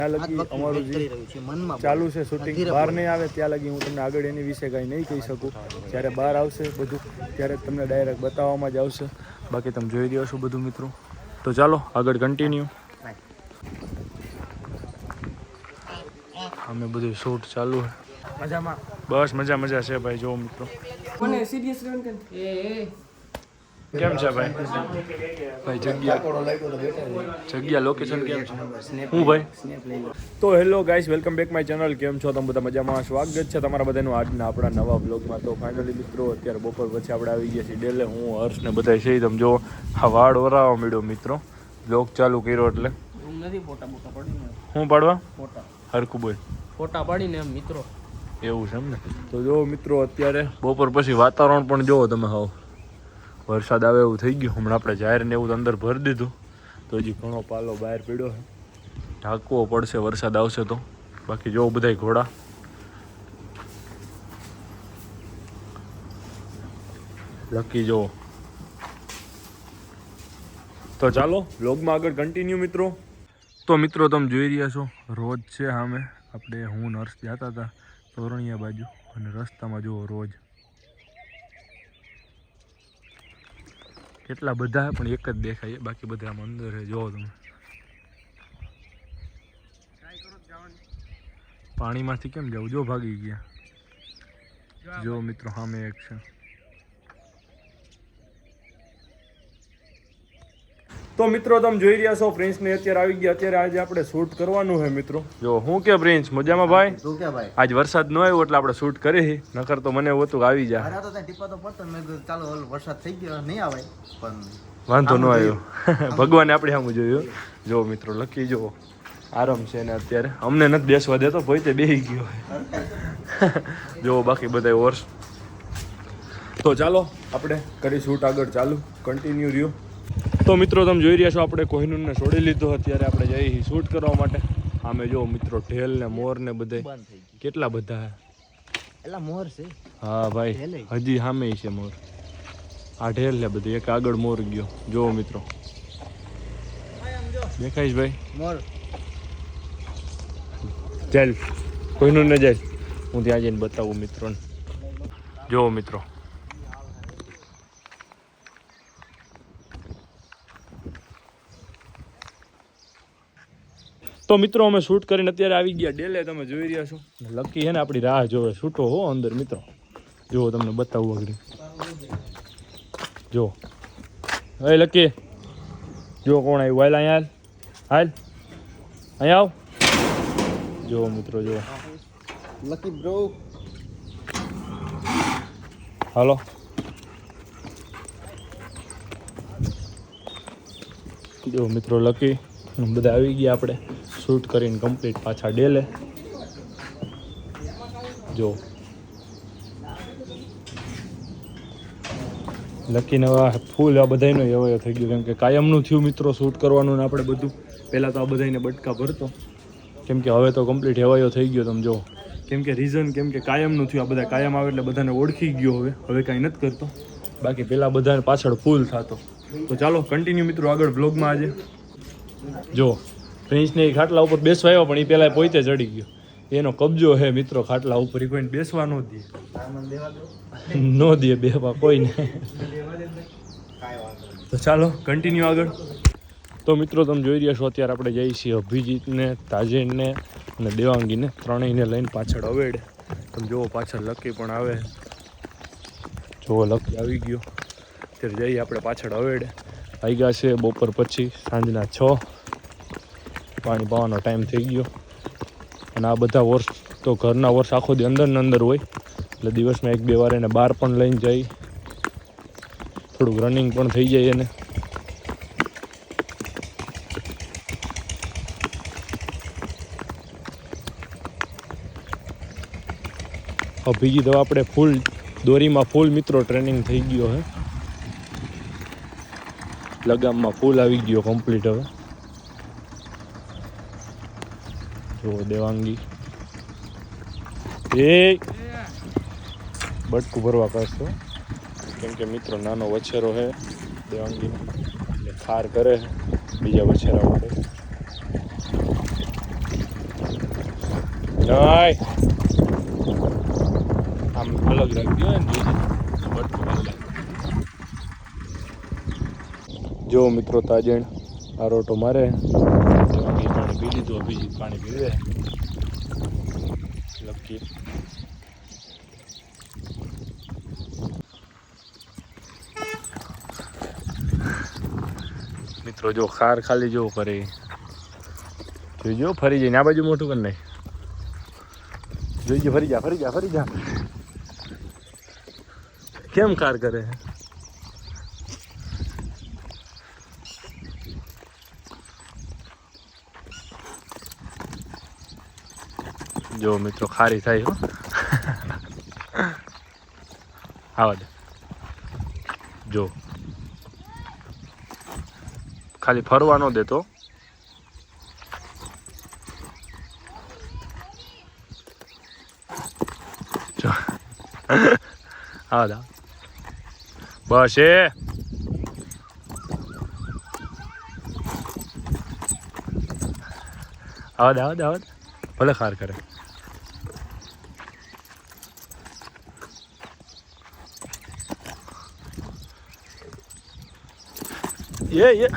ત્યાં લગી અમારું જે ચાલુ છે શૂટિંગ બહાર નહીં આવે ત્યાં લગી હું તમને આગળ એની વિશે કાંઈ નહીં કહી શકું. જ્યારે બહાર આવશે બધું ત્યારે તમને ડાયરેક્ટ બતાવવામાં જ આવશે. બાકી તમે જોઈ રહ્યો છો બધું મિત્રો. તો ચાલો આગળ કન્ટિન્યુ. અમે બધું શૂટ ચાલુ છે. મજામાં બસ મજા છે ભાઈ. જો મિત્રો કેમ છે ભાઈ? ભાઈ જગ્યા લોકેશન કેમ છે? હું ભાઈ તો hello guys, welcome back my channel. કેમ છો તમે બધા? મજામાં? સ્વાગત છે તમારા બધાનું આજના આપણા નવા બ્લોગમાં. તો ફાઇનલી મિત્રો અત્યારે બપોર પછી આપણે આવી ગયા છીએ ડેલે. હું હર્ષ ને બધા છે. તમે જો આ વાળ વરાવા મળ્યો મિત્રો. બ્લોગ ચાલુ કર્યો એટલે હું પાડવા હરખું બોલ ફોટા પાડીને એમ મિત્રો. એવું છે એમ ને? તો જો મિત્રો અત્યારે બપોર પછી વાતાવરણ પણ જોવો તમે. હાવ વરસાદ આવે એવું થઈ ગયું. હમણાં આપણે જાહેર ને એવું અંદર ભરી દીધું. તો હજી ઘણો પાલો બહાર પીડ્યો છે. ઢાંકવો પડશે વરસાદ આવશે તો. બાકી જો બધા ઘોડા લકી જો. તો ચાલો વ્લોગમાં આગળ કન્ટિન્યુ મિત્રો. તો મિત્રો તમે જોઈ રહ્યા છો રોજ છે સામે. આપણે હું નર્સ જતા હતા તોરણિયા બાજુ અને રસ્તામાં જુઓ રોજ કેટલા બધા પણ એક જ દેખાય. બાકી બધા આમ અંદર છે. જોવો તમે પાણીમાંથી કેમ જાવ? જો ભાગી ગયા. જો મિત્રો સામે એક છે. તો મિત્રો તમે જોઈ રહ્યા છો પ્રિન્સને અત્યારે આવી ગયા. અત્યારે આજે આપણે શૂટ કરવાનું છે મિત્રો. જો હું કે પ્રિન્સ મજામાં ભાઈ? તું કે ભાઈ? આજ વરસાદ ન આવ્યો એટલે આપણે શૂટ કરી. નકર તો મને એવું હતું આવી જાય. અરે તો ત્યાં ટીપા તો પડતો મેં કીધું ચાલો વરસાદ થઈ ગયો નહીં આવે પણ વાંધો ન આવ્યો. ભગવાને આપણે સામું જોયું. જો મિત્રો લકી જો આરામ છે ને અત્યારે. અમને નથી બેસવા દેતો, પોતે બેસી ગયો. જો બાકી બધા વર્ષ. તો ચાલો આપણે કરી શૂટ આગળ ચાલુ કન્ટિન્યુ રહ્યું. તો મિત્રો તમે જોઈ રહ્યા છો આપણે કોહિનૂરને છોડી લીધો. અત્યારે આપણે જઈએ શૂટ કરવા માટે. આમે જો મિત્રો ઢેલ ને મોર ને બધે કેટલા બધા એલા મોર છે. હા ભાઈ હજી સામે છે મોર. આ ઢેલ ને બધું એક આગળ મોર ગયો. જો મિત્રો દેખાઈશ ભાઈ મોર. ચાલ કોહિનૂર ને જાય. હું ત્યાં જઈને બતાવું મિત્રોને. જો મિત્રો તો મિત્રો અમે શૂટ કરીને અત્યારે આવી ગયા ડેલે. તમે જોઈ રહ્યા છો લકી છે ને આપણી રાહ જોવે છૂટો હો અંદર મિત્રો. જો તમને બતાવું આગળ. જો એ લકી જો કોણ આવ્યું. હાલ અહીંયા હાલ અહીંયા આવ. જો મિત્રો જો લકી બ્રો. હાલો જો મિત્રો લકી બધા આવી ગયા. આપણે શૂટ કરીને કમ્પ્લીટ પાછા ડેલે. જો લકીને ફૂલ આ બધાનો એવો થઈ ગયો. કેમ કે કાયમનું થયું મિત્રો શૂટ કરવાનું ને આપણે બધું. પહેલાં તો આ બધાને બટકા ભરતો. કેમ કે હવે તો કમ્પ્લીટ હેવાયો થઈ ગયો. તમે જો કેમ કે રીઝન કેમ કે કાયમનું થયું. આ બધા કાયમ આવે એટલે બધાને ઓળખી ગયો. હવે કાંઈ નથી કરતો. બાકી પહેલાં બધાને પાછળ ફૂલ થતો. તો ચાલો કન્ટિન્યુ મિત્રો આગળ બ્લોગમાં. આજે જો પ્રિન્સને એ ખાટલા ઉપર બેસવા આવ્યો પણ એ પહેલાં પોતે ચડી ગયો. એનો કબજો છે મિત્રો ખાટલા ઉપર. એ કોઈને બેસવા ન દે. ન દે બેવા કોઈને. તો ચાલો કન્ટિન્યુ આગળ. તો મિત્રો તમે જોઈ રહ્યા છો અત્યારે આપણે જઈએ છીએ અભિજીતને, તાજેનને અને દેવાંગીને ત્રણેયને લઈને પાછળ અવેડ. તમે જુઓ પાછળ લકી પણ આવે. જુઓ લકી આવી ગયો. અત્યારે જઈએ આપણે પાછળ અવેડ. વાગ્યા છે બપોર પછી સાંજના 6. પાણી પાવાનો ટાઈમ થઈ ગયો. અને આ બધા વર્ષ તો ઘરના વર્ષ આખો દી અંદર ને અંદર હોય. એટલે દિવસમાં 1-2 વાર એને બહાર પણ લઈને જાય. થોડુંક રનિંગ પણ થઈ જાય એને. અભિજીત હવે આપણે ફૂલ દોરીમાં ફૂલ મિત્રો ટ્રેનિંગ થઈ ગયો હે. લગામમાં ફૂલ આવી ગયો કમ્પ્લીટ હવે. જો દેવાંગી એ બટકું ભરવા કરશો. કેમ કે મિત્રો નાનો વછેરો છે દેવાંગીનો એટલે ખાર કરે બીજા વછેરા માટે. જય આમ અલગ રાખજો ને બટકું વાલે. જો મિત્રો તાજણ આ રોટો મારે પાણી પી લીધું. અભિજીત પાણી પીવે લકી. મિત્રો જો ખાર ખાલી જો કરે જોઈજો ફરી જઈને આ બાજુ મોટું કરી નાખ. જોઈજો ફરી જા. કેમ ખાર કરે? જો મિત્રો ખારી થાય હો. આવા દે. જો ખાલી ફરવા ન દેતો. આવા દે બસ એ. આવા દે ભલે ખાર કરે. ये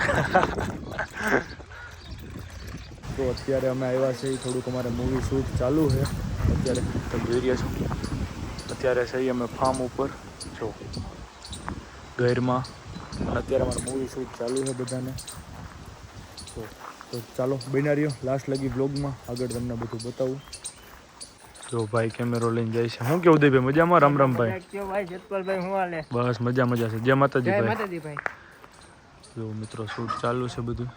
તો અત્યારે અમે આવ્યા છે થોડુંક અમારે મૂવી શૂટ ચાલુ છે અત્યારે તમે જોઈ રહ્યા છો. અત્યારે છે અમે ફાર્મ ઉપર જો ઘરમાં અત્યારે અમારે મૂવી શૂટ ચાલુ છે બધાને. તો ચાલો બન્યા રહ્યો લાસ્ટ લગી બ્લોગમાં આગળ તમને બધું બતાવું. જો ભાઈ કેમેરો લઈને જાય છે. શું કેવું ઉદયભાઈ મજામાં? રામ ભાઈ. બસ મજા છે. જય માતાજી ભાઈ. જો મિત્રો શૂટ ચાલુ છે બધું.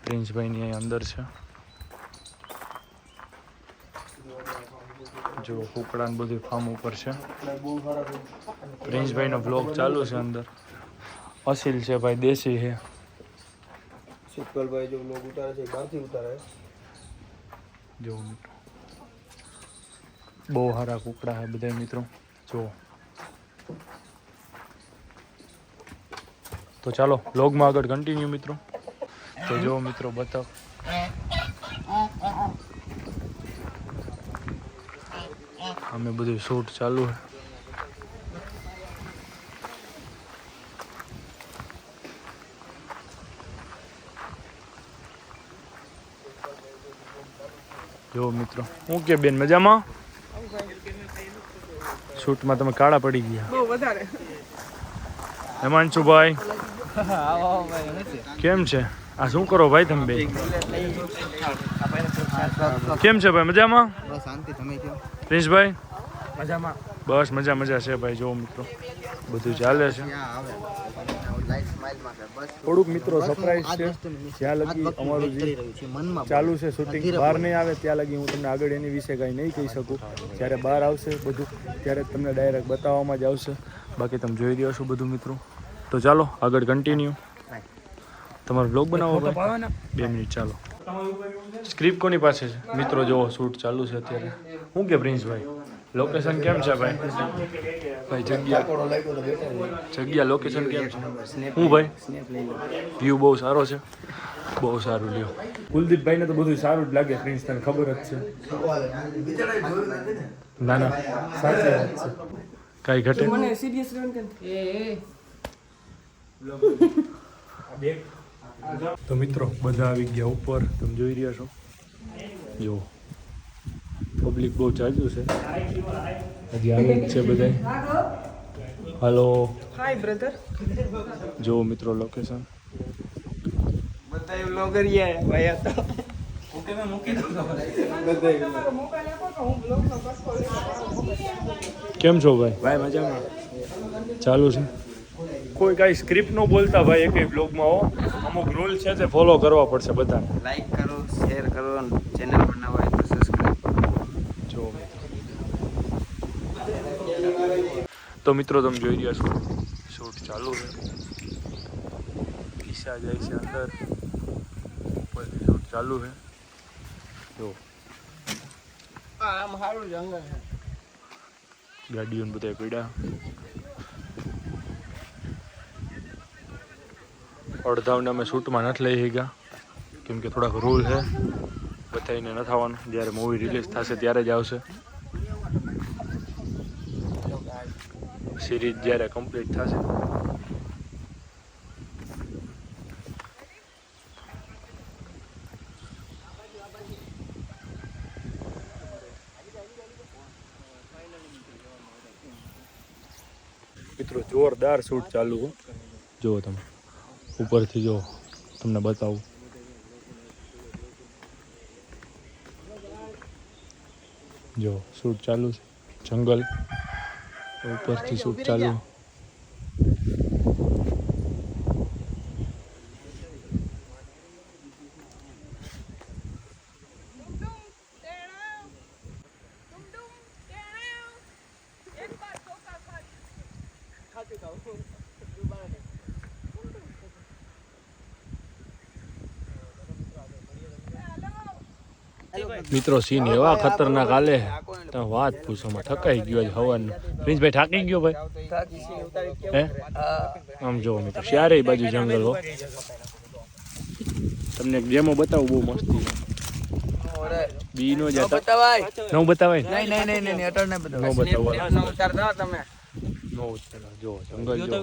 પ્રિન્સભાઈની અહીં અંદર છે. જો કુકડા ને બધું ફાર્મ ઉપર છે. પ્રિન્સભાઈનો બ્લોગ ચાલુ છે અંદર. અસીલ છે ભાઈ, દેશી છે. શીતલભાઈ જો લોગ ઉતારે છે બહારથી ઉતારે. જો મિત્રો બહુ સારા કુકડા છે બધા મિત્રો. જો તો ચાલો વ્લોગમાં આગળ કન્ટિન્યુ મિત્રો. તો જો મિત્રો બતાવ અમે બધું શૂટ ચાલુ છે. જો મિત્રો હું કે બેન મજામાં? શૂટમાં તમે કાળા પડી ગયા બહુ વધારે. હેમાંશુભાઈ કેમ છે? આ શું કરો ભાઈ તમે બે? કેમ છે ભાઈ મજામાં? પ્રિન્સભાઈ બસ મજા છે ભાઈ. જો મિત્રો બધું ચાલે છે. થોડુંક મિત્રો સરપ્રાઈઝ છે. જ્યાં લગી અમારું જે ચાલુ છે શૂટિંગ બહાર નહીં આવે ત્યાં લગી હું તમને આગળ એની વિશે કાંઈ નહીં કહી શકું. જ્યારે બહાર આવશે બધું ત્યારે તમને ડાયરેક્ટ બતાવવામાં જ આવશે. બાકી તમે જોઈ રહ્યા છો બધું મિત્રો. તો ચાલો આગળ કન્ટિન્યુ. તમારો બ્લોગ બનાવો ભાઈ. 2 મિનિટ ચાલો. સ્ક્રિપ્ટ કોની પાસે છે મિત્રો? જો શૂટ ચાલુ છે અત્યારે. શું કે પ્રિન્સભાઈ લોકેશન કેમ છે ભાઈ? જગ્યા લોકેશન કેમ છે? હું ભાઈ વ્યૂ બહુ સારો છે. બહુ સારું લ્યો. કુલદીપભાઈને તો બધું સારું જ લાગે. પ્રિન્સ તને ખબર જ છે. ના સાચી વાત છે. કાંઈ ઘટે તો મિત્રો બધા આવી ગયા ઉપર. તમે જોઈ રહ્યા છો. જો પબ્લિક બહુ જાજુ છે. હજી આવે જ છે બધા. હાલો હાય બ્રધર. જો મિત્રો લોકેશન બતાવ્યું લોગરિયા ભાઈ આ તો ઓકે મે મૂકી દઉં. કેમ છો ભાઈ? મજામાં. ચાલુ છે. કોઈ કાંઈ સ્ક્રિપ્ટ ન બોલતા ભાઈ એક બ્લોગમાં હો. અમુક રૂલ છે તે ફોલો કરવા પડશે બધાને. લાઈક કરો, શેર કરો, ચેનલ પર નવા હોય તો સબસ્ક્રાઇબ કરો. જો તો મિત્રો તમે જોઈ રહ્યા છો શૂટ ચાલુ છે. ઈશા જાય છે અંદર. શૂટ ચાલુ છે. જો આમ સારું જંગલ છે. ગાડીઓ બધા પીડા. અડધાવને અમે શૂટમાં નથી લઈ ગયા કેમ કે થોડાક રૂલ છે. બધાને નથી આવવાનું, જ્યારે મૂવી રિલીઝ થશે ત્યારે જ આવશે. સિરીઝ જ્યારે કમ્પ્લીટ થશે. મિત્રો જોરદાર શૂટ ચાલુ હો. જુઓ તમે ઉપરથી જો તમને બતાવું. જો શૂટ ચાલુ છે, જંગલ ઉપરથી શૂટ ચાલુ. મિત્રો સીન એવા ખતરનાક હાલે તમે વાત પૂછો, માં થકાઈ ગયો છે હવાનું. પ્રિન્સભાઈ થાકી ગયો ભાઈ હે? આમ જો મિત્રો ચારેય બાજુ જંગલ હો. તમને એક ડેમો બતાવું બહુ મસ્તી. બી નો જતા ન બતાવાય નહીં અટલ નહીં ન બતાવવા નો જો જંગલ જો.